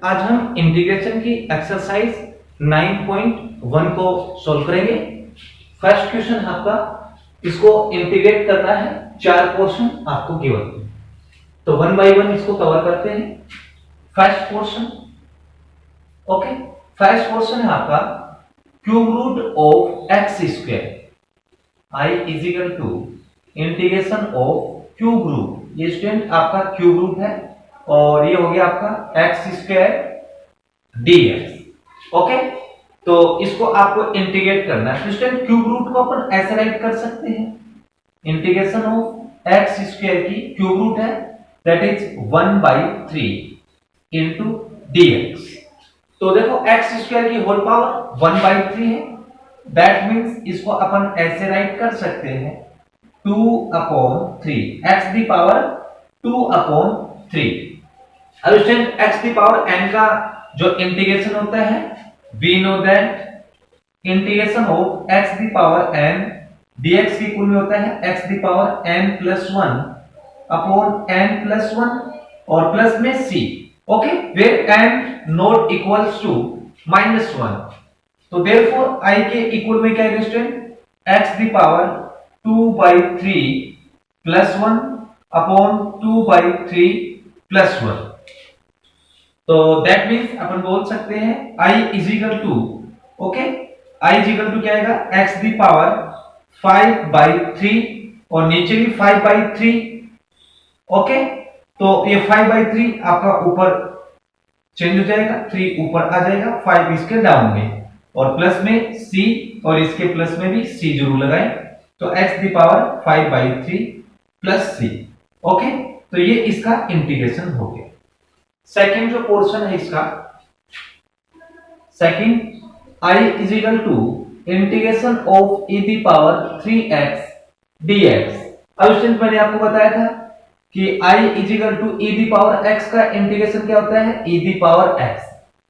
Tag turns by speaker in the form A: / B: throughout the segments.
A: आज हम इंटीग्रेशन की एक्सरसाइज 9.1 को सॉल्व करेंगे। फर्स्ट क्वेश्चन आपका, इसको इंटीग्रेट करना है, 4 पोर्शन आपको गिवन, तो 1 बाय 1 इसको कवर करते हैं। First portion, okay, first portion है आपका cube root of x square I is equal to integration of cube root, ये स्टूडेंट आपका क्यूब रूट है और ये हो गया आपका एक्स स्क्वायर डीएक्स। ओके, तो इसको आपको इंटीग्रेट करना है। स्टूडेंट क्यूब रूट को अपन ऐसे राइट कर सकते हैं, इंटीग्रेशन ऑफ एक्स स्क्वायर की क्यूब रूट है दैट इज 1/3 इंटू डीएक्स। तो देखो एक्स स्क्वायर की होल पावर 1/3 है, दैट मीन्स इसको अपन ऐसे राइट कर सकते हैं 2/3 एक्स दी पावर 2/3। अब student x the power n का जो इंटीग्रेशन होता है, we know that integration of x the power n dx की इक्वल में होता है x the power n+1 upon n+1 और प्लस में c। Okay, where n not equals to -1, तो देयरफॉर i के इक्वल में क्या है student, x the power 2/3 + 1 upon 2/3 + 1। तो दैट मींस अपन बोल सकते हैं i is equal to, okay, i is equal to क्या आएगा, x दी पावर 5/3 और नीचे भी 5/3। ओके, तो ये 5/3 आपका ऊपर चेंज हो जाएगा, 3 ऊपर आ जाएगा, 5 इसके डाउन में और प्लस में c और इसके प्लस में भी c जरूर लगाएं, तो x the power 5/3 + c। Okay, तो ये इसका इंटीग्रेशन हो गया। सेकंड जो पोर्शन है इसका, second i is equal to integration of e the power 3x dx। अब स्टूडेंट मैंने आपको बताया था कि i is equal to e the power x का इंटीग्रेशन क्या होता है, e the power x,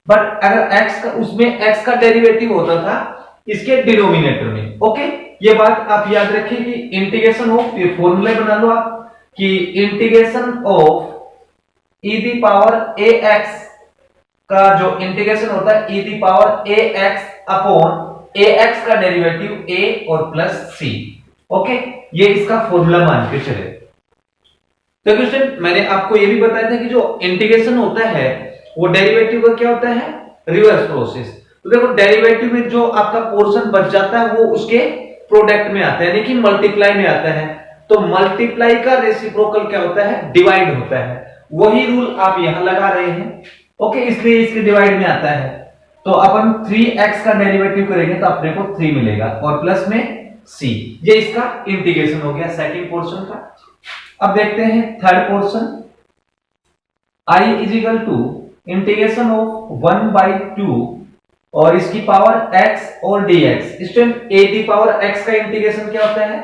A: but अगर x का उसमें x का डेरिवेटिव होता था इसके डिनोमिनेटर में। ओके, ये बात आप याद रखिए कि इंटीग्रेशन ऑफ, ये फॉर्मूला बना लो आप कि integration of e the power ax का जो इंटीग्रेशन होता है e the power ax upon ax का डेरिवेटिव a और प्लस c। ओके, ये इसका फॉर्मूला मान के चले। तो क्वेश्चन मैंने आपको ये भी बताया था कि जो इंटीग्रेशन होता है वो डेरिवेटिव का क्या होता है, रिवर्स प्रोसेस। तो देखो डेरिवेटिव में जो आपका पोर्शन बच जाता है वो उसके प्रोडक्ट में आता है, यानी कि मल्टीप्लाई में आता है। तो मल्टीप्लाई का रेसिप्रोकल क्या होता है, डिवाइड होता है। वही रूल आप यहां लगा रहे हैं। ओके, इसलिए इसके डिवाइड में आता है। तो अपन 3x का डेरिवेटिव करेंगे तो अपने को 3 मिलेगा और प्लस में c। ये इसका इंटीग्रेशन हो गया सेकंड पोर्शन का। अब देखते हैं third portion, i is equal to integration of 1/2 और इसकी पावर x और dx। Student a the power x का इंटीग्रेशन क्या होता है,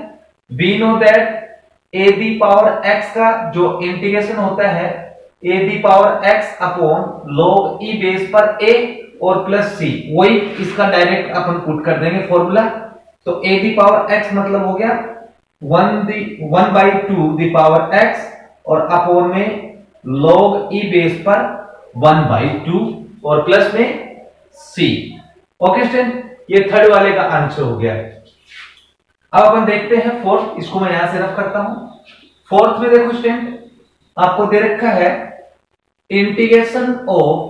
A: we know that a the power x का जो इंटीग्रेशन होता है a the power x upon log e base पर a और प्लस c। वही इसका डायरेक्ट अपन पुट कर देंगे फॉर्मूला। तो a दी पावर x मतलब हो गया 1/2 दी पावर x और अपॉन में log e बेस पर 1/2 और प्लस में c। ओके स्टूडेंट, ये थर्ड वाले का आंसर हो गया। अब अपन देखते हैं फोर्थ, इसको मैं यहां से रफ करता हूं। फोर्थ में देखो स्टूडेंट, आपको दे रखा है integration of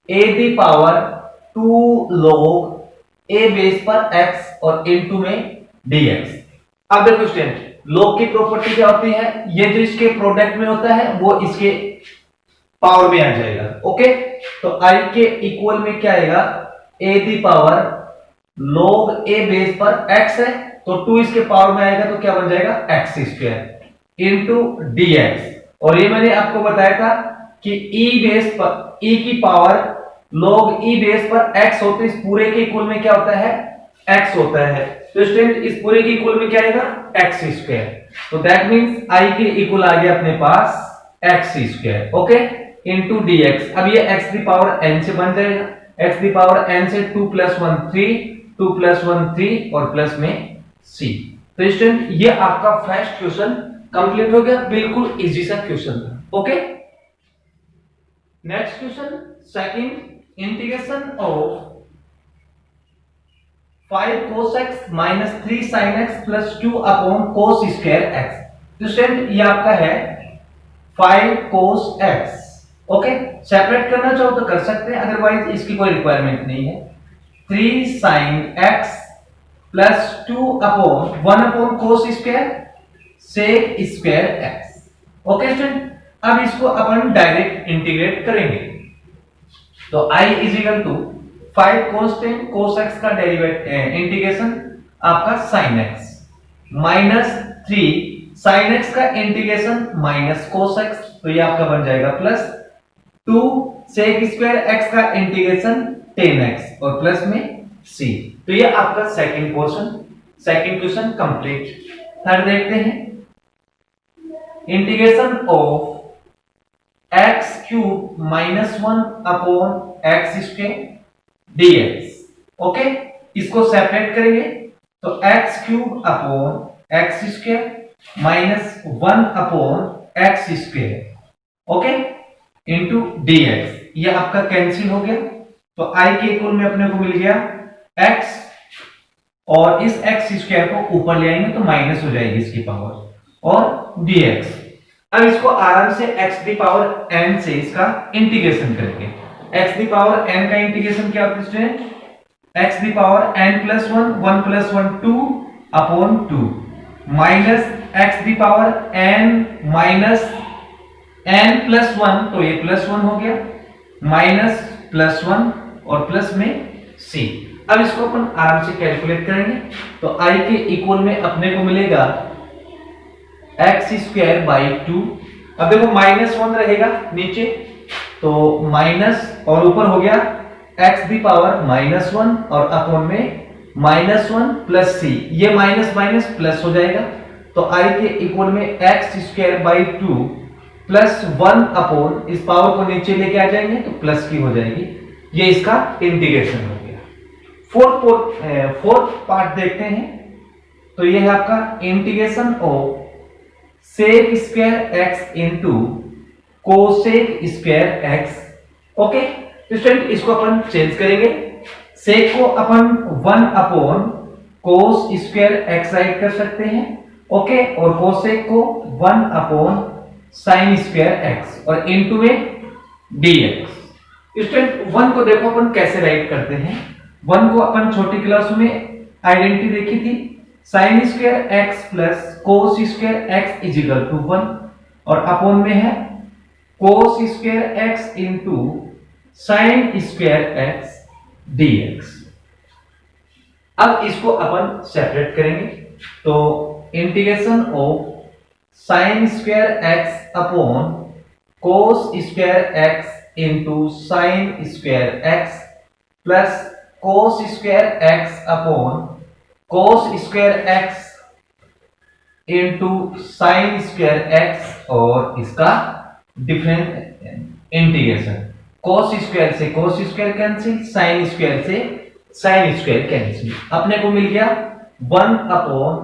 A: a the power 2 log a base पर x और इनटू में dx। अब देखो स्टूडेंट, log की प्रॉपर्टी क्या होती है, ये जो इसके प्रोडक्ट में होता है वो इसके पावर में आ जाएगा। ओके, तो i के इक्वल में क्या आएगा, a the power log a base पर x है तो 2 इसके पावर में आएगा तो क्या बन जाएगा, x² इनटू dx। और ये मैंने आपको बताया था कि e बेस पर e की पावर log e बेस पर x होते, इस पूरे के इक्वल में क्या होता है, x होता है। तो स्टूडेंट इस पूरे के इक्वल में क्या आएगा, x²। तो दैट मींस i के इक्वल आ गया अपने पास x²। Okay, into dx। अब ये x दी पावर n से बन जाएगा, x दी पावर n से 2 + 1 3, 2 + 1 3 और प्लस में c। तो स्टूडेंट ये आपका फर्स्ट क्वेश्चन कंप्लीट हो गया, बिल्कुल इजी सा क्वेश्चन था। Okay, next question second, integration of 5 cos x minus 3 sin x plus 2 upon cos square x। तो स्टूडेंट ये आपका है 5 cos x। ओके, सेपरेट करना चाहो तो कर सकते हैं, अदरवाइज इसकी कोई रिक्वायरमेंट नहीं है। 3 sin x plus 2 upon 1 upon cos square sec square x। Okay student, अब इसको अपन डायरेक्ट इंटीग्रेट करेंगे। तो i is equal to 5 cos 10 cos x का डेरिवेटिव इंटीग्रेशन आपका sin x minus 3 sin x का इंटीग्रेशन माइनस cos x, तो ये आपका बन जाएगा प्लस 2 sec स्क्वायर x का इंटीग्रेशन 10x और प्लस में c। तो ये आपका second portion, second question complete. Third देखते हैं, integration of x cube minus 1 upon x square dx। Okay, इसको सेपरेट करेंगे तो x cube upon x square minus 1 upon x square okay into dx। ये आपका कैंसिल हो गया, तो i के इक्वल में अपने को मिल गया x और इस x स्क्वायर को ऊपर ले आएंगे तो माइनस हो जाएगी इसकी पावर और dx। अब इसको आराम से x दी पावर n से इसका इंटीग्रेशन करेंगे। x दी पावर n का इंटीग्रेशन क्या होता है? x the power n plus 1 1 plus 1 2 upon 2 minus x the power n minus n plus 1, तो ये प्लस 1 हो गया माइनस प्लस 1 और प्लस में c। अब इसको अपन आराम से कैलकुलेट करेंगे तो i के इक्वल में अपने को मिलेगा x स्क्वायर बाई 2। अब देखो माइनस 1 रहेगा नीचे तो माइनस और ऊपर हो गया x दी पावर माइनस 1 और अपॉन में माइनस 1 प्लस c। ये माइनस माइनस प्लस हो जाएगा तो i के इक्वल में x square by 2 plus 1 upon इस पावर को नीचे लेके आ जाएंगे तो प्लस की हो जाएगी। ये इसका इंटीग्रेशन हो गया। फोर्थ पार्ट देखते हैं, तो ये है आपका integration of sec square x into cosec square x। Okay, तो स्टूडेंट इसको अपन चेंज करेंगे। सेक को अपन 1 upon cos square x right कर सकते हैं ओके, और कोसेक को 1 अपॉन साइन स्क्वायर x और इनटू में dx। स्टूडेंट 1 को देखो अपन कैसे राइट करते हैं। 1 को अपन छोटी क्लास में आइडेंटिटी देखी थी, sine square x plus cos square x is equal to 1 और अपॉन में है cos square x into sine square x dx। अब इसको अपन सेपरेट करेंगे तो integration of sine square x upon cos square x into sine square x plus cos square x upon cos square x into sine square x और इसका different integration. Cos square से cos square cancel, sine square से sine square cancel. अपने को मिल गया 1 upon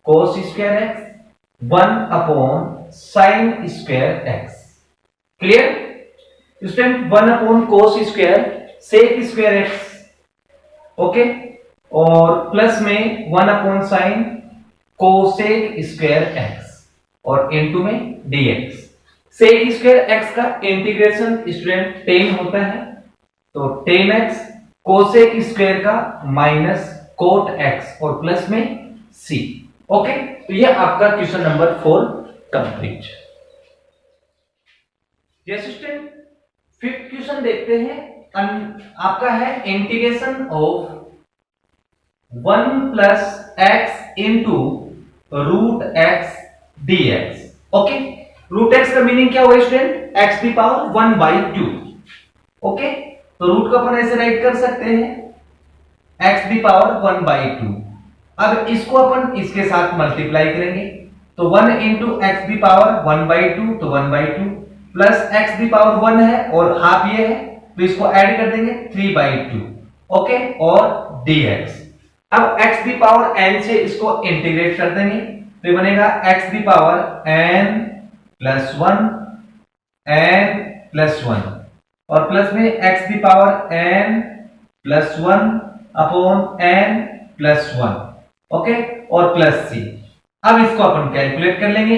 A: cos square x 1 upon sine square x। Clear student? 1 upon cos square sec square x okay और plus में 1 upon sine cosec square x और into में dx। Sec square x का integration student 10 होता है तो 10x कोसेक स्क्वायर का minus cot x और प्लस में c। ओके, तो ये आपका question number 4 complete. Yes student, fifth question देखते हैं। आपका है integration of 1 plus x into root x dx। Okay, root x का मीनिंग क्या हुआ स्टूडेंट? एक्स की पावर 1 बाई 2। ओके, तो रूट को अपन ऐसे राइट कर सकते हैं एक्स की पावर 1 बाई 2। अब इसको अपन इसके साथ मल्टीप्लाई करेंगे तो 1 इंटू एक्स की पावर 1 बाई 2 तो 1 बाई 2 प्लस एक्स की पावर 1 है और हाफ ये है तो इसको ऐड कर देंगे 3 बाई 2 ओके और dx। अब x की पावर n से इसको इंटीग्रेट कर देंगे तो ये बनेगा x की power n plus 1 n plus 1 और प्लस में x the power n plus 1 upon n plus 1, okay, और प्लस c। अब इसको अपन कैलकुलेट कर लेंगे।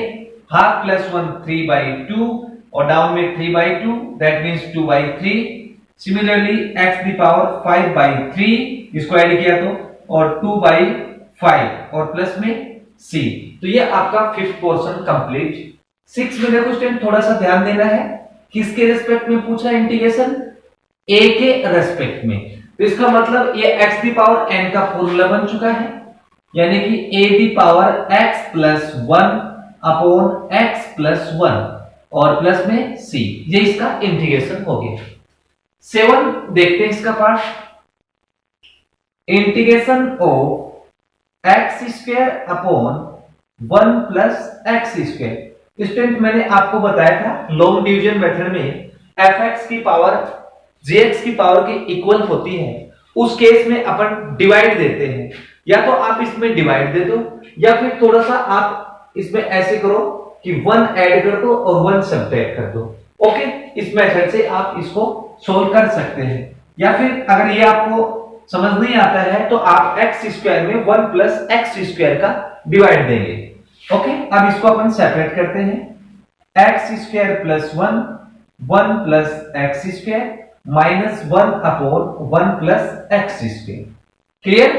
A: हाफ प्लस 1 3/2 और डाउन में 3/2, that means 2/3। Similarly x the power 5/3 इसको ऐड किया तो, और 2/5 और प्लस में c। तो ये आपका फिफ्थ पोर्शन कंप्लीट। 6 में देखो स्टूडेंट थोड़ा सा ध्यान देना है, किसके रेस्पेक्ट में पूछा इंटीग्रेशन, a के रेस्पेक्ट में। तो इसका मतलब ये x दी पावर n का फॉर्मूला बन चुका है, यानी कि a the power x plus 1 upon x plus 1 और प्लस में c, ये इसका इंटीग्रेशन हो गया। 7 देखते हैं इसका part. Integration of x square upon 1 plus x square. Student मैंने आपको बताया था लॉन्ग डिवीजन मेथड में fx की पावर jx की पावर के इक्वल होती है, उस केस में अपन डिवाइड देते हैं। या तो आप इसमें डिवाइड दे दो, या फिर थोड़ा सा आप इसमें ऐसे करो कि 1 ऐड कर दो और 1 सब्ट्रैक्ट कर दो। ओके, इस मेथड से आप इसको सोल्व कर सकते हैं। या फिर अगर ये आपको समझ नहीं आता है तो आप x स्क्वायर में 1 प्लस x स्क्वायर का डिवाइड देंगे। ओके, अब इसको अपन सेपरेट करते हैं। x square plus 1 1 plus x square minus 1 upon 1 plus x square, clear,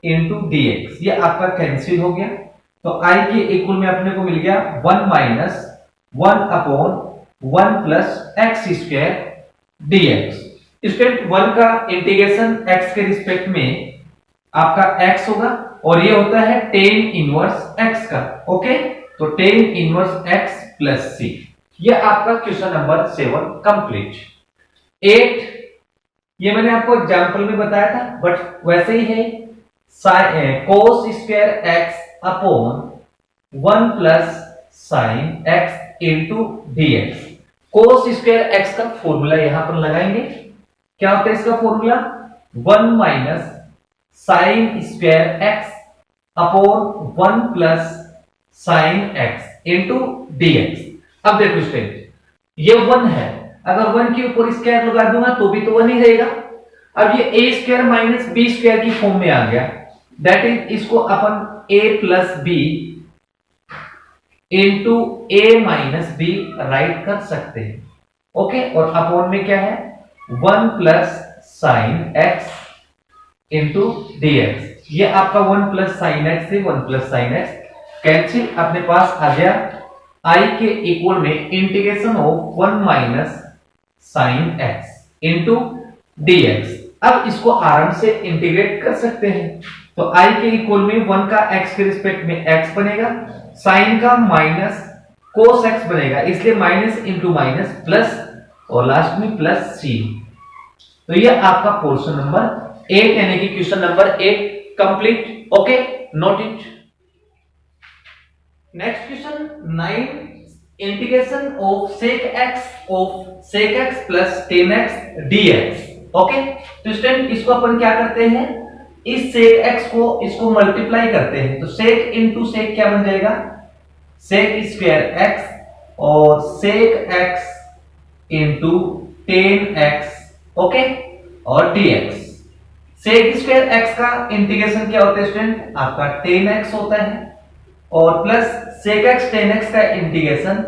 A: into dx। ये आपका कैंसिल हो गया, तो i के इक्वल में अपने को मिल गया 1 minus 1 upon 1 plus x square dx। Student 1 का इंटीग्रेशन x के रिस्पेक्ट में आपका x होगा, और ये होता है tan इनवर्स x का। ओके, तो tan inverse x plus c। ये आपका क्वेश्चन नंबर 7 कंप्लीट। 8 ये मैंने आपको एग्जांपल में बताया था, बट वैसे ही है। cos square x upon 1 plus sine x into dx। cos square x का फॉर्मूला यहां पर लगाएंगे। क्या होता है इसका formula, 1 minus sine square x upon 1 plus sine x into dx। अब देखो स्टूडेंट, ये 1 है, अगर 1 के ऊपर स्क्वायर लगा दूंगा तो भी तो 1 ही रहेगा। अब ये a square minus b square की फॉर्म में आ गया, दैट इज इसको अपन a plus b into a minus b right कर सकते हैं। ओके, और अपॉन में क्या है, 1 plus sine x into dx। ये आपका 1 प्लस साइन x से 1 प्लस साइन x कैंसिल, अपने पास आ गया i के इक्वल में integration of 1 minus sine x into dx। अब इसको आराम से इंटीग्रेट कर सकते हैं, तो i के इक्वल में 1 का x के रिस्पेक्ट में x बनेगा, साइन का माइनस cos x बनेगा, इसलिए माइनस इंटू माइनस प्लस, और लास्ट में प्लस c। तो ये आपका पोर्शन नंबर 8 यानी कि question number 8 complete. Okay, note it. Next question 9, integration of sec x plus tan x dx। Okay, तो स्टूडेंट इसको अपन क्या करते हैं, इस sec x को इसको मल्टीप्लाई करते हैं, तो sec इंटू sec क्या बन जाएगा, sec स्क्वायर x और sec x into tan x, okay, और dx। sec स्क्वायर x का इंटीग्रेशन क्या होता है स्टूडेंट, आपका tan x होता है, और plus sec x tan x का इंटीग्रेशन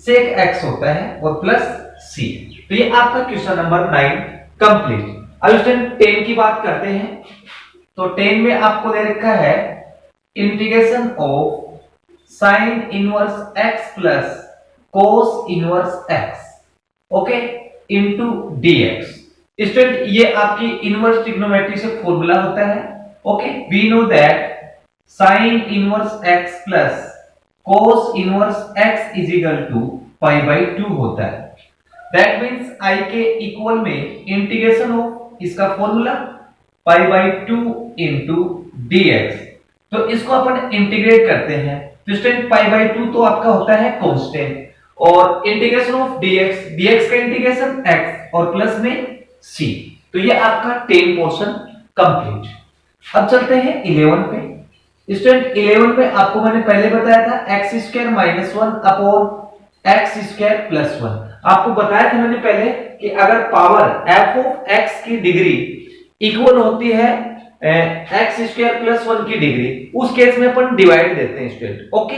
A: sec x होता है, और प्लस c। तो ये आपका क्वेश्चन नंबर 9 कंप्लीट। अब स्टूडेंट 10 की बात करते हैं, तो 10 में आपको दे रखा है integration of sine inverse x plus cos inverse x, okay, into dx। Student ये आपकी इनवर्स ट्रिग्नोमेट्री से फॉर्मूला होता है। Okay, we know that sine inverse x plus cos inverse x is equal to π/2 होता है। दैट मींस i के equal में integration of इसका फॉर्मूला π/2 इनटू dx। तो इसको अपन इंटीग्रेट करते हैं, तो स्टूडेंट π/2 तो आपका होता है कांस्टेंट, और इंटीग्रेशन ऑफ dx का इंटीग्रेशन x और प्लस में c। तो ये आपका 10 पोर्शन कंप्लीट। अब चलते हैं 11 पे। स्टूडेंट 11 पे आपको मैंने पहले बताया था x square minus 1 upon x square plus one. आपको बताया था मैंने पहले कि अगर पावर एफ ऑफ एक्स की डिग्री इक्वल होती है एक्स स्क्वायर प्लस वन की डिग्री, उस केस में अपन डिवाइड देते हैं स्टूडेंट। ओके,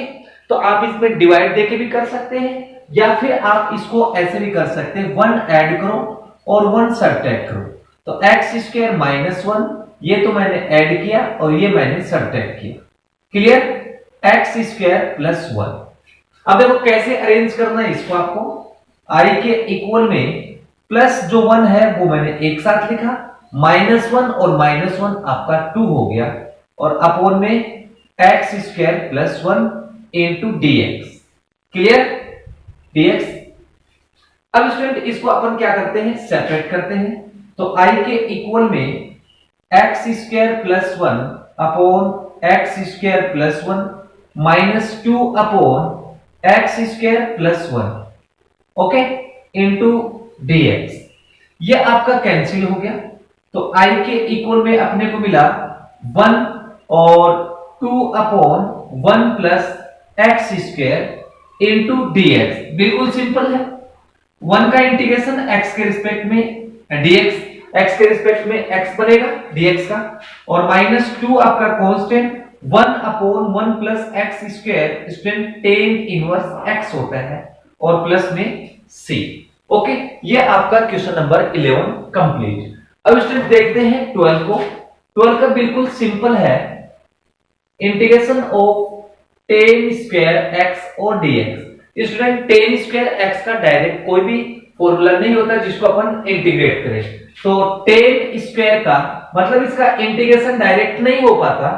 A: तो आप इसमें डिवाइड देके भी कर सकते हैं या फिर आप इसको ऐसे भी कर सकते हैं, वन ऐड करो और वन सब्ट्रैक्ट करो। तो एक्स स्क्वायर माइनस वन, ये तो मैंने ऐड किया और ये मैंने सब्ट्रैक्ट किया। Clear? X square plus one. अब देखो कैसे अरेंज करना है इसको। आपको आई के इक्वल में प्लस जो वन है वो मैंने एक साथ लिखा, माइनस वन और माइनस वन आपका टू हो गया, और अपॉन में x square plus one into dx. Clear? Dx. अब स्टूडेंट इसको अपन क्या करते हैं, सेपरेट करते हैं। तो आई के इक्वल में x square plus one upon x square plus one minus two upon x square plus one, okay, into dx. ये आपका कैंसिल हो गया। तो आई के इक्वल में अपने को मिला वन और two upon one plus x square into dx. बिल्कुल सिंपल है। वन का इंटीग्रेशन एक्स के रिस्पेक्ट में डीएक्स, एक्स के रिस्पेक्ट में एक्स बनेगा डीएक्स का, और माइनस टू आपका constant one upon one plus x square student tan inverse x होता है, और प्लस में सी। ओके, ये आपका क्वेश्चन नंबर 11 कंप्लीट। अब स्टूडेंट देखते हैं 12 को। 12 का बिल्कुल सिंपल है, integration of ten square x और dx. Student ten square x का डायरेक्ट कोई भी फॉर्मूला नहीं होता जिसको अपन इंटीग्रेट करें। तो टेन स्क्वायर का मतलब इसका इंटीग्रेशन डायरेक्ट नहीं हो पाता,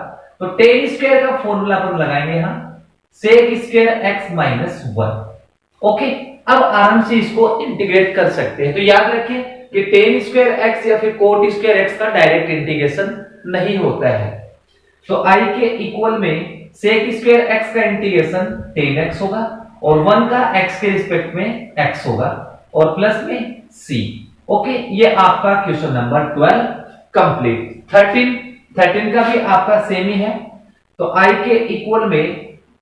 A: तो टेन स्क्वायर का फॉर्मूला अपन लगाएंगे यहां, sec square x minus one. Okay, अब आराम से इसको इंटीग्रेट कर सकते हैं। तो याद रखें कि टेन स्क्वायर एक्स या फिर कोट स्क्वायर एक्स का डायरेक्ट इंटीग्रेशन नहीं होता है। तो आई के इक्वल में सेक स्क्वायर एक्स का इंटीग्रेशन टेन एक्स होगा और वन का एक्स के रिस्पेक्ट में एक्स होगा, और प्लस में सी। ओके, ये आपका क्वेश्चन नंबर 12 कंप्लीट। 13 का भी आपका सेम ही है। तो आई के इक्वल में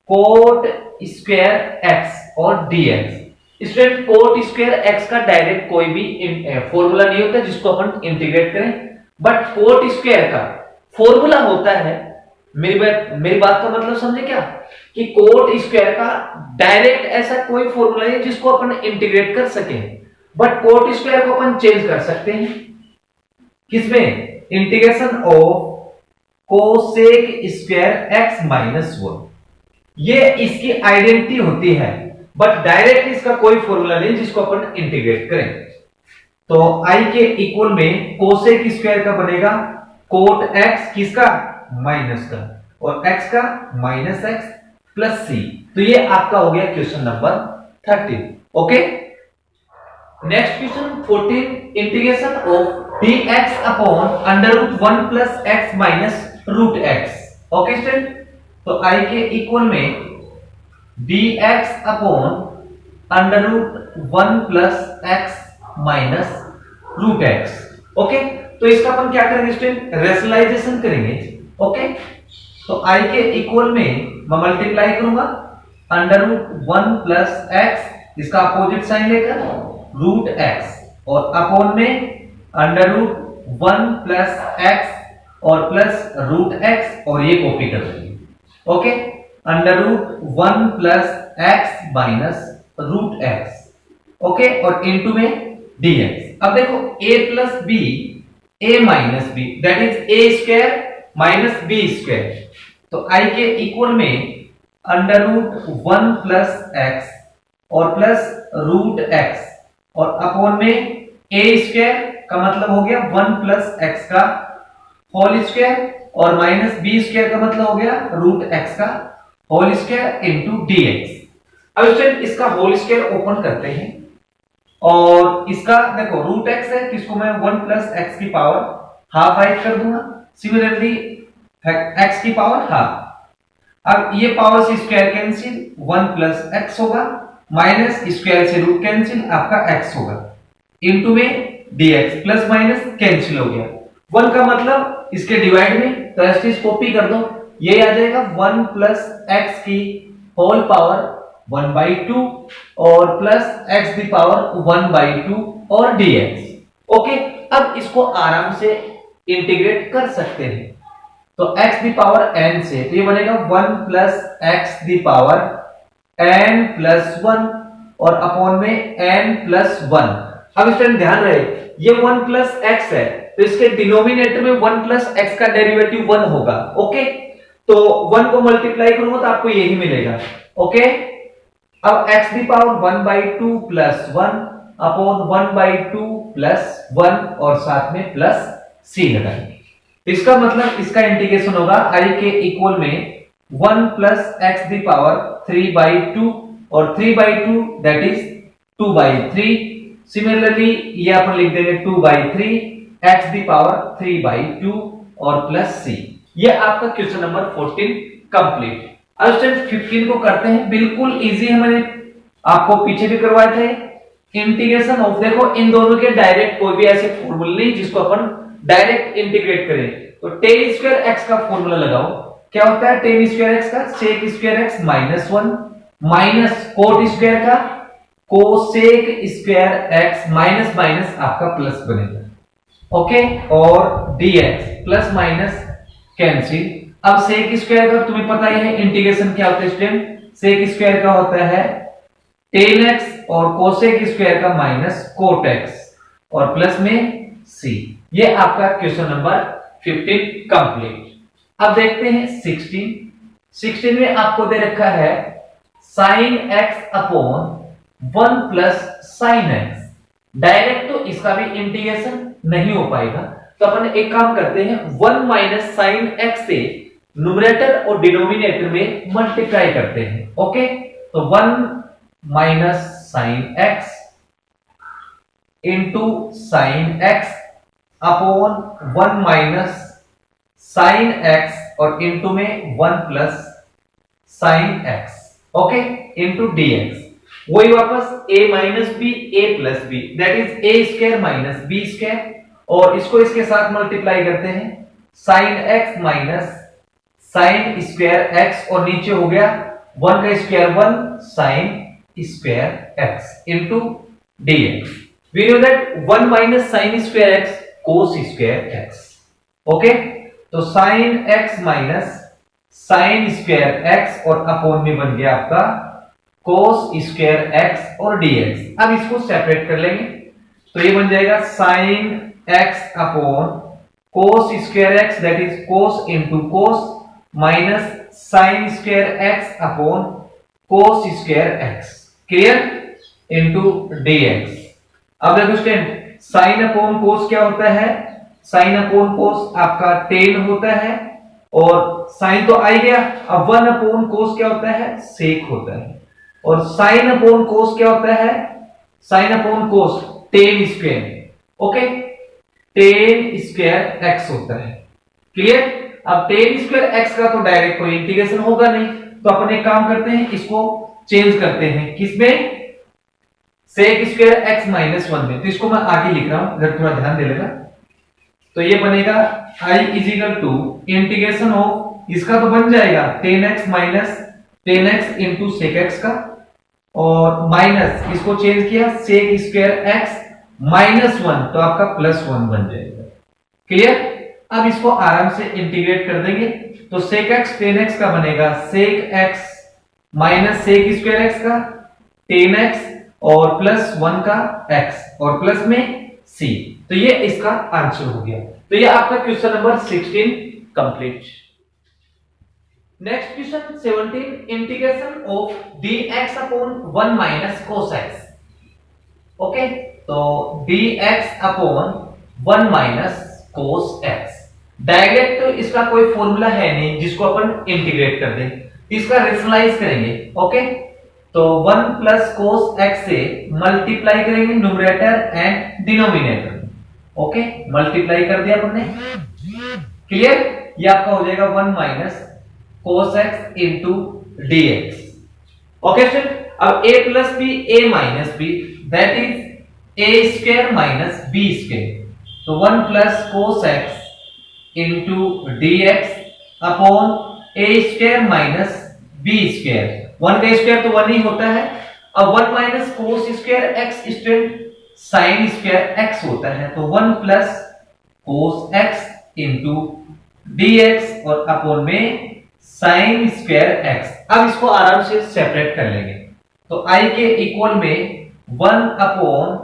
A: कोट स्क्वायर एक्स और dx. Student cot square x का डायरेक्ट कोई भी फॉर्मूला नहीं होता जिसको अपन इंटीग्रेट करें, बट कोट स्क्वायर का फॉर्मूला होता है। मेरी बात का मतलब समझे क्या, कि कोट स्क्वायर का डायरेक्ट ऐसा कोई फॉर्मूला नहीं जिसको अपन इंटीग्रेट कर सके, बट कोट स्क्वायर को अपन चेंज कर सकते हैं। किसमें? Integration of cosec square x minus one. ये इसकी आइडेंटिटी होती है, बट डायरेक्ट इसका कोई फॉर्मूला नहीं जिसको अपन इंटीग्रेट करें। तो आई के इक्वल में कोसेक स्क्वायर का बनेगा कोट एक्स, किसका? माइनस का, और एक्स का माइनस एक्स प्लस सी। तो ये आपका हो गया question number 13। Okay, next question 14, integration of dx upon under root one plus x minus root x. Okay student, तो आई के इक्वल में dx upon under root one plus x minus root x. Okay, तो इसका अपन क्या करेंगे student? Rationalisation करेंगे। Okay, तो I के इक्वल में मैं मल्टीप्लाई करूंगा under root one plus x, इसका अपोजिट साइन लेकर रूट एक्स, और अपॉन में under root one plus x और प्लस रूट एक्स, और ये कॉपी कर देंगे। Okay, under root one plus x minus root x. Okay, और इनटू में डीएक्स। अब देखो a plus B, a minus B, that is a square minus B square. तो आई के इक्वल में under root one plus x और plus root x, और upon में a स्क्वायर का मतलब हो गया वन प्लस एक्स का होल स्क्वायर, और माइनस बी स्क्वायर का मतलब हो गया रूट एक्स का होल स्क्वायर इंटू डीएक्स। अब स्टूडेंट इसका होल स्क्वायर ओपन करते हैं, और इसका देखो रूट एक्स है, किसको मैं वन प्लस एक्स की पावर हाफ राइट कर दूंगा, सिमिलरली एक्स की पावर हाफ। अब ये पावर से square cancel, one plus x होगा, माइनस स्क्वायर से रूट कैंसिल, आपका एक्स होगा, इनटू में dx, प्लस माइनस कैंसिल हो गया। वन का मतलब इसके डिवाइड में, तो ऐसे कॉपी कर दो, ये आ जाएगा वन प्लस एक्स की होल पावर 1/2 और प्लस x दी पावर 1/2 और dx। ओके, अब इसको आराम से इंटीग्रेट कर सकते हैं। तो x दी पावर n से तो ये बनेगा 1 plus x the power n plus 1 और अपॉन में n प्लस 1। अब स्टूडेंट ध्यान रहे, ये 1 प्लस x है तो इसके डिनोमिनेटर में 1 प्लस x का डेरिवेटिव 1 होगा। ओके, तो 1 को मल्टीप्लाई करूंगा तो आपको यही मिलेगा। ओके, अब x the power 1/2 plus 1 upon 1/2 plus 1 और साथ में प्लस c लगाएंगे। इसका मतलब इसका इंटीग्रेशन होगा i के इक्वल में 1 प्लस x दी पावर 3/2 और 3/2 दैट इज 2/3। सिमिलरली ये अपन लिख देंगे 2/3 x दी पावर 3/2 और प्लस c। ये आपका क्वेश्चन नंबर 14 कंप्लीट। अब स्टेप 15 को करते हैं, बिल्कुल इजी है, मैंने आपको पीछे भी करवाए थे। इंटीग्रेशन ऑफ, देखो इन दोनों के डायरेक्ट कोई भी ऐसे फॉर्मूला नहीं जिसको अपन डायरेक्ट इंटीग्रेट करें। तो tan स्क्वायर x का फॉर्मूला लगाओ। क्या होता है tan स्क्वायर x का? sec square x minus 1 minus cot square का cosec square x minus minus आपका प्लस बनेगा। ओके, और dx प्लस माइनस कैंसिल। अब sec स्क्वायर का तुम्हें पता ही है इंटीग्रेशन क्या होता है स्टूडेंट, sec स्क्वायर का होता है tan x और cosec स्क्वायर का माइनस cot x और प्लस में c। ये आपका क्वेश्चन नंबर 15 कंप्लीट। अब देखते हैं 16 में आपको दे रखा है sin x upon 1 plus sin x। Direct तो इसका भी इंटीग्रेशन नहीं हो पाएगा, तो अपन एक काम करते हैं 1 माइनस साइन x से न्यूमरेटर और डिनोमिनेटर में मल्टीप्लाई करते हैं। ओके, तो 1 minus sine x into sine x upon 1 minus sine x और इंटू में 1 plus sine x। Okay, into dx। वही वापस a minus b a plus b that is a square minus B square, और इसको इसके साथ multiply करते हैं sine x minus sine square x और नीचे हो गया 1 का square 1 sine square x into dx। We know that 1 minus sine square x cos square x। Okay, तो sine x minus sine square x और अपॉन में बन गया आपका cos स्क्वायर x और dx। अब इसको सेपरेट कर लेंगे तो ये बन जाएगा sine x upon cos square x that is cos into cos minus sine square x upon cos square x clear into dx। अब देखो स्टूडेंट साइन अपॉन cos क्या होता है? साइन अपॉन cos आपका tan होता है और साइन तो आ गया। अब 1 अपॉन cos क्या होता है? sec होता है। और साइन अपॉन cos क्या होता है? Sine upon cos tan square. Okay, tan square x होता है क्लियर। अब tan स्क्वायर x का तो डायरेक्ट कोई इंटीग्रेशन होगा नहीं, तो अपन एक काम करते हैं इसको चेंज करते हैं किसमें? sec स्क्वायर x माइनस 1 में। तो इसको मैं आगे लिख रहा हूं, अगर थोड़ा ध्यान दे लेगा तो ये बनेगा i is equal to integration of, इसका तो बन जाएगा tan x minus tan x into sec x का, और माइनस इसको चेंज किया sec स्क्वायर x माइनस 1 तो आपका प्लस 1 बन जाएगा क्लियर। अब इसको आराम से इंटीग्रेट कर देंगे तो sec x tan x का बनेगा sec x minus sec square x का tan x और प्लस 1 का x और प्लस में c। तो ये इसका आंसर हो गया। तो ये आपका question number 16 complete. Next question 17 integration of dx upon 1 minus cos x। Okay, तो dx upon 1 minus cos x direct तो इसका कोई फॉर्मूला है नहीं जिसको अपन इंटीग्रेट कर दें, इसका रेशनलाइज करेंगे। ओके, तो 1 प्लस cos x से मल्टीप्लाई करेंगे numerator and denominator. Okay, multiply कर दिया हमने क्लियर। ये आपका हो जाएगा 1 minus cos x into dx। Okay student, अब a plus b a minus b that is a square minus b square. तो 1 plus cos x into dx upon a square minus b square 1 का square तो 1 ही होता है। अब 1 minus cos square x student sine square x होता है, तो 1 plus cos x into dx और अपॉन में साइन स्क्वायर एक्स। अब इसको आराम से सेपरेट कर लेंगे, तो i के इक्वल में 1 upon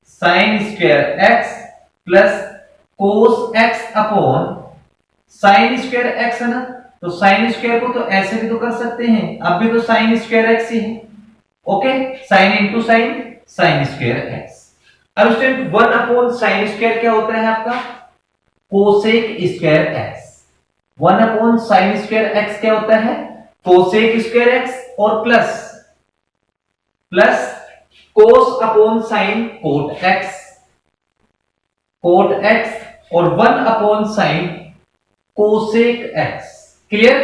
A: sine square x plus cos x upon sine square x है ना, तो साइन स्क्वायर को तो ऐसे भी तो कर सकते हैं, अब भी तो साइन स्क्वायर एक्स ही है। Okay, sine into sine, sine square x. अब स्टूडेंट 1 अपॉन साइन स्क्वायर क्या होता है आपका, cosec square x. 1 upon sine square x क्या होता है, कोसेक स्क्वायर एक्स, और plus cos upon sine cot x, और 1 upon sine cosec x. Clear?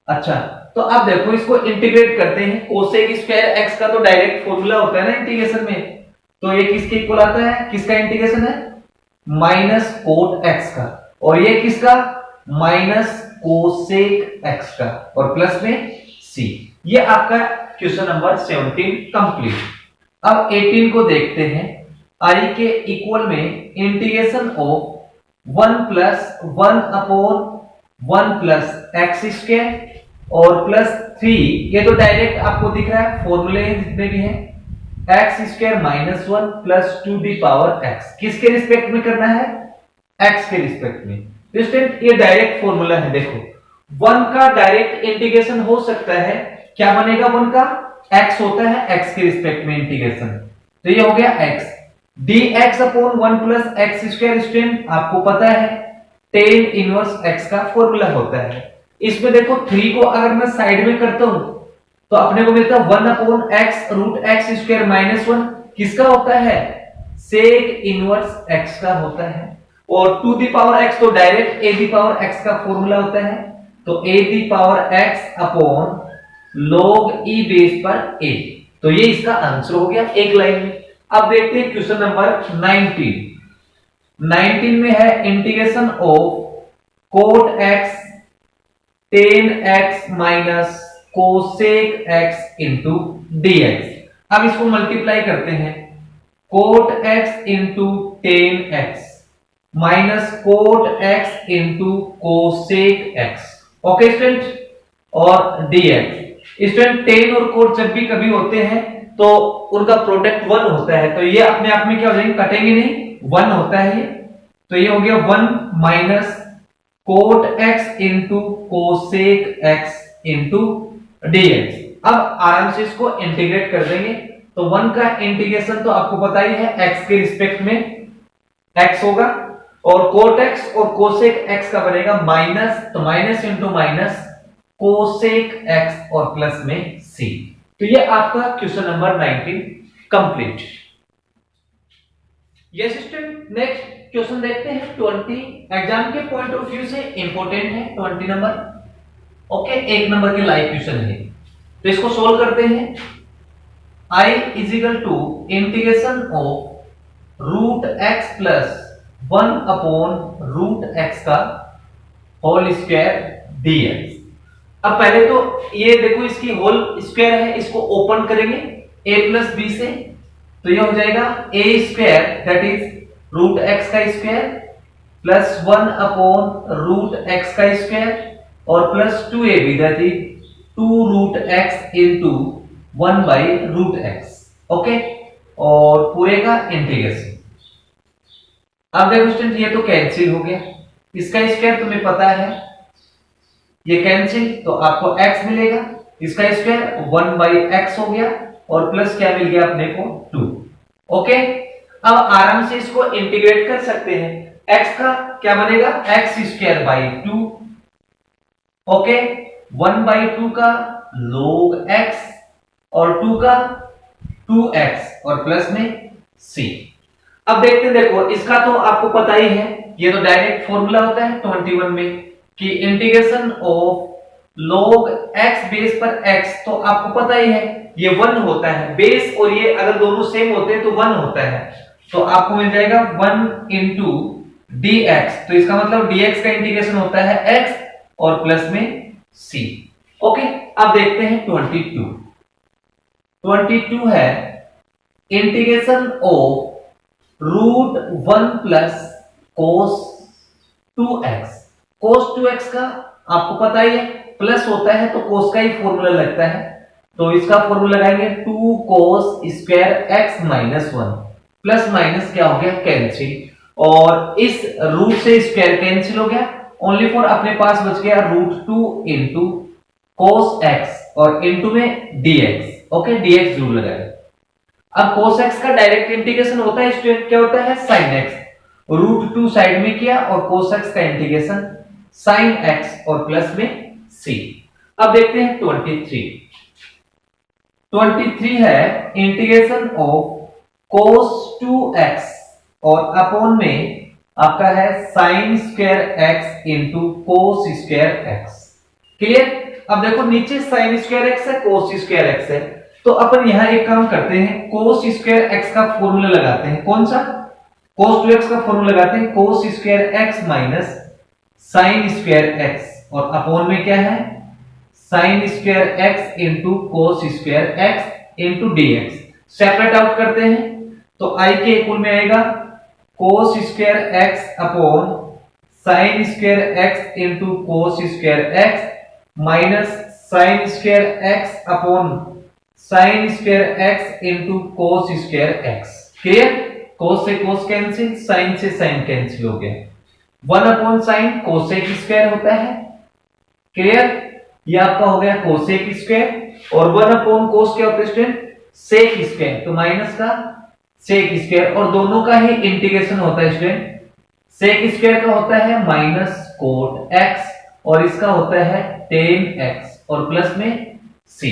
A: अच्छा, तो अब देखो इसको इंटीग्रेट करते हैं। कोसेक स्क्वायर एक्स का तो डायरेक्ट फॉर्मूला होता है ना इंटीग्रेशन में, तो ये किसके इक्वल आता है, किसका इंटीग्रेशन है, माइनस कोट एक्स का, और ये किसका, माइनस कोसेक एक्स का, और प्लस में सी। ये आपका क्वेश्चन नंबर 17 कंप्लीट। अब 18 को देखते हैं। आई के इक्वल में integration of 1 plus 1 upon 1 plus x square और प्लस 3, ये तो डायरेक्ट आपको दिख रहा है, फॉर्मूले जितने भी हैं, x square minus 1 plus 2 the power x. किसके रिस्पेक्ट में करना है, एक्स के रिस्पेक्ट में। तो स्टूडेंट ये डायरेक्ट फॉर्मूला है, देखो 1 का डायरेक्ट इंटीग्रेशन हो सकता है, क्या बनेगा, 1 का x होता है, x के रिस्पेक्ट में इंटीग्रेशन, तो ये हो गया x dx upon 1 plus x square. Student आपको पता है tan इनवर्स x का फॉर्मूला होता है। इसमें देखो 3 को अगर मैं साइड में करता हूं तो अपने को मिलता है 1 upon x root x square minus 1, किसका होता है, सेक इनवर्स x का होता है, और टू दी पावर x तो direct a the power x का फॉर्मूला होता है, तो a the power x upon log e base पर a। तो ये इसका आंसर हो गया एक लाइन में। अब देखते हैं क्वेश्चन नंबर 19 में है integration of cot x tan x minus cosec x into dx। अब इसको मल्टीप्लाई करते हैं, cot x into tan x minus cot x into cosec x। Okay student, और dx। स्टूडेंट tan और कोट जब भी कभी होते हैं तो उनका प्रोडक्ट 1 होता है, तो ये अपने आप में क्या हो जाएंगे, कटेंगे नहीं, 1 होता है ये, तो ये हो गया 1 minus cot x into cosec x into dx। अब आराम से इसको इंटीग्रेट कर देंगे, तो 1 का इंटीग्रेशन तो आपको पता ही है, x के रिस्पेक्ट में x होगा, और कोट x और कोसेक x का बनेगा माइनस, तो minus into minus cosec x और प्लस में c। तो ये आपका question number 19 complete. Yes student, next question देखते हैं 20। एग्जाम के पॉइंट ऑफ व्यू से इंपॉर्टेंट है 20 नंबर। ओके, 1 नंबर के लाइव क्वेश्चन है, तो इसको सोल्व करते हैं। i is equal to integration of root x plus 1 upon root x का होल स्क्वायर dx। अब पहले तो ये देखो इसकी होल स्क्वायर है, इसको ओपन करेंगे a प्लस बी से, तो ये हो जाएगा a square that is root x का square plus 1 upon root x का स्क्वायर और plus 2ab that is 2 root x into 1 by root x. Okay, और पूरे का इंटीग्रेशन। अब देखो स्टूडेंट, ये तो कैंसिल हो गया, इसका स्क्वायर तुम्हें पता है, ये कैंसिल, तो आपको x मिलेगा, इसका स्क्वायर 1 बाई एक्स हो गया, और प्लस क्या मिल गया अपने को 2। ओके, अब आराम से इसको इंटीग्रेट कर सकते हैं, x का क्या बनेगा, x square by 2। Okay, 1 by 2 का log x और 2 का 2x और प्लस में c। अब देखते हैं, देखो इसका तो आपको पता ही है, ये तो डायरेक्ट फॉर्मूला होता है 21 में कि integration of log x base पर x, तो आपको पता ही है ये 1 होता है, बेस और ये अगर दोनों सेम होते हैं तो 1 होता है, तो आपको मिल जाएगा 1 इंटू dx। तो इसका मतलब dx का इंटीग्रेशन होता है x और प्लस में c। ओके, अब देखते हैं 22 है integration of root 1 plus cos 2x। Cos 2x का आपको पता ही है, प्लस होता है तो कोस का ही फॉर्मूला लगता है, तो इसका फॉर्मूला लगाएंगे 2 कोस square x minus 1, plus minus क्या हो गया कैंसिल, और इस रूट से स्क्वायर कैंसिल हो गया, ओनली फॉर अपने पास बच गया रूट 2 इंटू कोस x और इंटू में dx। ओके, dx जरूर लगाएं। अब cos x का डायरेक्ट इंटीग्रेशन होता है स्टूडेंट, क्या होता है sin x, रूट 2 साइड में किया और cos x का इंटीग्रेशन sin x और प्लस में c। अब देखते हैं 23 है इंटीग्रेशन ऑफ cos 2x और अपॉन में आपका है sin square x into cos square x। Clear? अब देखो नीचे sin स्क्वायर x है, cos स्क्वायर x है, तो अपन यहां एक काम करते हैं, cos स्क्वायर x का फॉर्मूला लगाते हैं। कौन सा? cos 2x का फॉर्मूला लगाते हैं, cos square x minus sin square x और अपॉन में क्या है sin square x into cos square x into dx। Separate out करते हैं तो i के इक्वल में आएगा cos square x upon sin square x into cos square x minus sin square x upon sin square x into cos square x। Clear? cos से cos cancel, sin से sin cancel हो गया, 1 upon sine cosec square होता है। Clear? ये आपका हो गया कोसेक स्क्वायर और 1 अपॉन कोस क्या होता है स्टूडेंट? सेक स्क्वायर, तो माइनस का सेक स्क्वायर और दोनों का ही इंटीग्रेशन होता है स्टूडेंट। सेक स्क्वायर का होता है माइनस कोट x और इसका होता है टेन x और प्लस में c।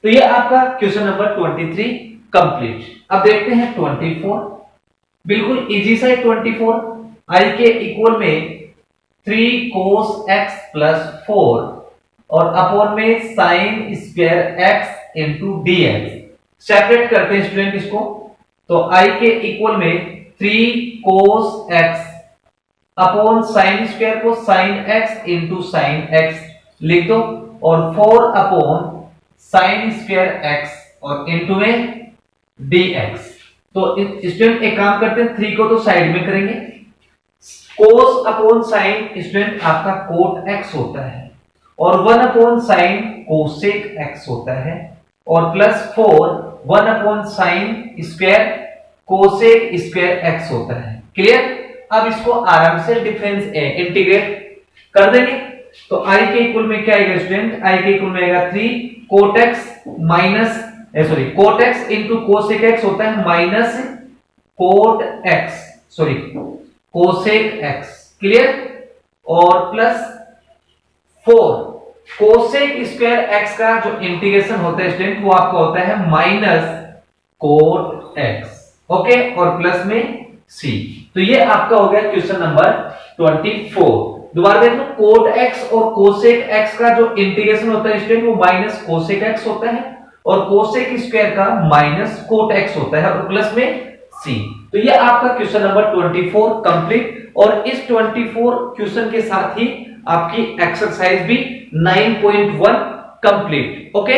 A: तो ये आपका क्वेश्चन नंबर 23 कंप्लीट। अब देखते हैं 24, बिल्कुल इजी सा है 24। i के इक्वल में 3 cos x प्लस 4 और अपॉन में sin square x into dx। Separate करते हैं स्टूडेंट इसको, तो i के इक्वल में 3 cos x upon sin square को sin x into sin x लिख दो और 4 अपॉन sin स्क्वायर x और इंटू में dx। तो स्टूडेंट एक काम करते हैं, 3 को तो साइड में करेंगे, cos अपॉन sin स्टूडेंट आपका कोट x होता है और 1 अपॉन sin कोसेक x होता है और plus 4 1 upon sin square cosec square x होता है। क्लियर? अब इसको आराम से डिफरेंस इंटीग्रेट कर देंगे, तो i के इक्वल में क्या आएगा स्टूडेंट? i के इक्वल में आएगा 3 cot x minus cot x into cosec x होता है minus cot x cosec x। Clear? और प्लस 4 कोसेक स्क्वायर x का जो इंटीग्रेशन होता है स्टूडेंट वो आपका होता है माइनस कोट x। ओके, और प्लस में c। तो ये आपका हो गया क्वेश्चन नंबर 24। दोबारा देख लो, कोट x और कोसेक x का जो इंटीग्रेशन होता है स्टूडेंट वो माइनस कोसेक x होता है और कोसेक स्क्वायर का माइनस कोट x होता है और प्लस में c। तो ये आपका क्वेश्चन नंबर 24 कंप्लीट, और इस 24 क्वेश्चन के साथ ही आपकी एक्सरसाइज भी 9.1 कंप्लीट। ओके।